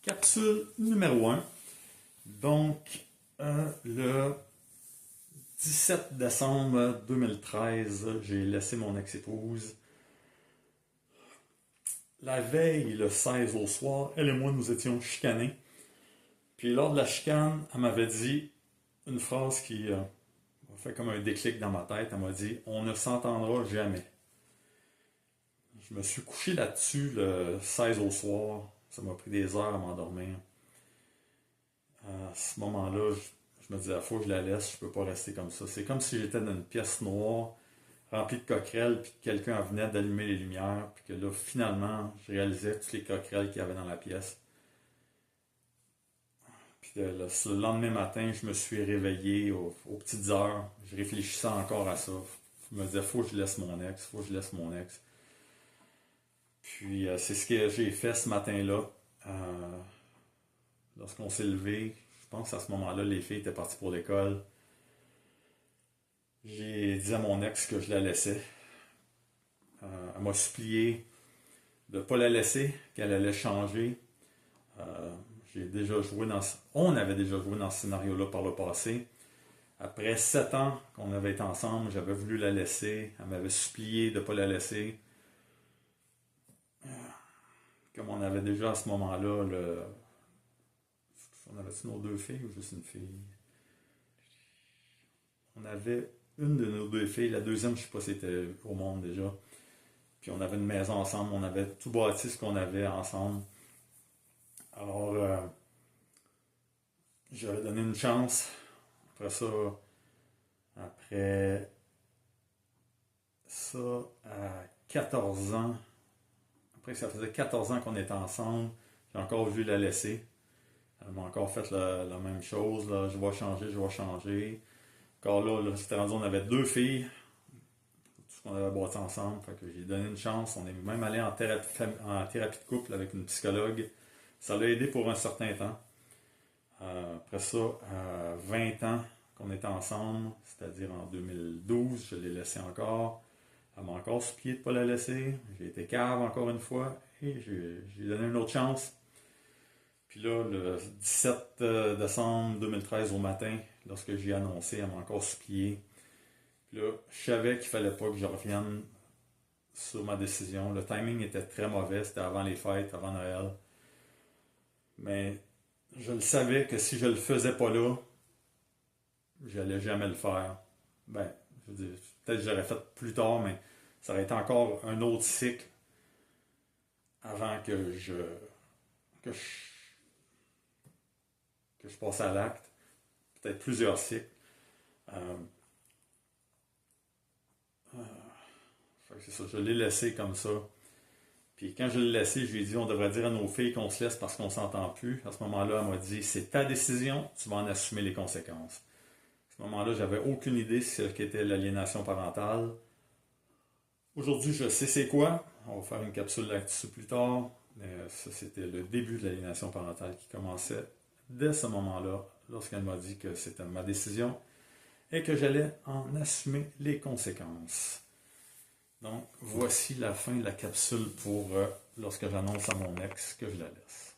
Capsule numéro 1. Donc, le 17 décembre 2013, j'ai laissé mon ex-épouse. La veille, le 16 au soir, elle et moi, nous étions chicanés. Puis lors de la chicane, elle m'avait dit une phrase qui m'a fait comme un déclic dans ma tête. Elle m'a dit « On ne s'entendra jamais ». Je me suis couché là-dessus le 16 au soir. Ça m'a pris des heures à m'endormir. À ce moment-là, je me disais, il faut que je la laisse, je peux pas rester comme ça. C'est comme si j'étais dans une pièce noire, remplie de coquerelles, puis que quelqu'un venait d'allumer les lumières, puis que là, finalement, je réalisais toutes les coquerelles qu'il y avait dans la pièce. Puis le lendemain matin, je me suis réveillé aux petites heures. Je réfléchissais encore à ça. Je me disais, faut que je laisse mon ex, faut que je laisse mon ex. Puis c'est ce que j'ai fait ce matin-là. Lorsqu'on s'est levé, je pense qu'à ce moment-là, les filles étaient parties pour l'école. J'ai dit à mon ex que je la laissais. Elle m'a supplié de ne pas la laisser, qu'elle allait changer. On avait déjà joué dans ce scénario-là par le passé. Après 7 ans qu'on avait été ensemble, j'avais voulu la laisser. Elle m'avait supplié de ne pas la laisser. Comme on avait déjà à ce moment-là, on avait-tu nos 2 filles ou juste une fille? On avait une de nos 2 filles, la deuxième, je ne sais pas si c'était au monde déjà. Puis on avait une maison ensemble, on avait tout bâti ce qu'on avait ensemble. Alors, j'avais donné une chance. Après ça, à 14 ans, après que ça faisait 14 ans qu'on était ensemble, j'ai encore voulu la laisser. Elle m'a encore fait la même chose, là, je vais changer. Encore là, c'était rendu, on avait 2 filles, tout ce qu'on avait bâti ensemble, fait que j'ai donné une chance. On est même allé en thérapie de couple avec une psychologue. Ça l'a aidé pour un certain temps. Après ça, à 20 ans qu'on était ensemble, c'est-à-dire en 2012, je l'ai laissé encore. Elle m'a encore supplié de ne pas la laisser. J'ai été cave encore une fois et j'ai donné une autre chance. Puis là, le 17 décembre 2013 au matin, lorsque j'ai annoncé, elle m'a encore supplié. Puis là, je savais qu'il fallait pas que je revienne sur ma décision. Le timing était très mauvais, c'était avant les fêtes, avant Noël. Mais je le savais que si je le faisais pas là, j'allais jamais le faire. Ben, je veux dire, peut-être que j'aurais fait plus tard, mais ça aurait été encore un autre cycle avant que je passe à l'acte. Peut-être plusieurs cycles. C'est ça, je l'ai laissé comme ça. Puis quand je l'ai laissé, je lui ai dit, on devrait dire à nos filles qu'on se laisse parce qu'on s'entend plus. À ce moment-là, elle m'a dit, c'est ta décision, tu vas en assumer les conséquences. À ce moment-là, j'avais aucune idée de ce qu'était l'aliénation parentale. Aujourd'hui, je sais c'est quoi. On va faire une capsule là-dessus plus tard. Mais ça, c'était le début de l'aliénation parentale qui commençait dès ce moment-là, lorsqu'elle m'a dit que c'était ma décision et que j'allais en assumer les conséquences. Donc, voici la fin de la capsule pour lorsque j'annonce à mon ex que je la laisse.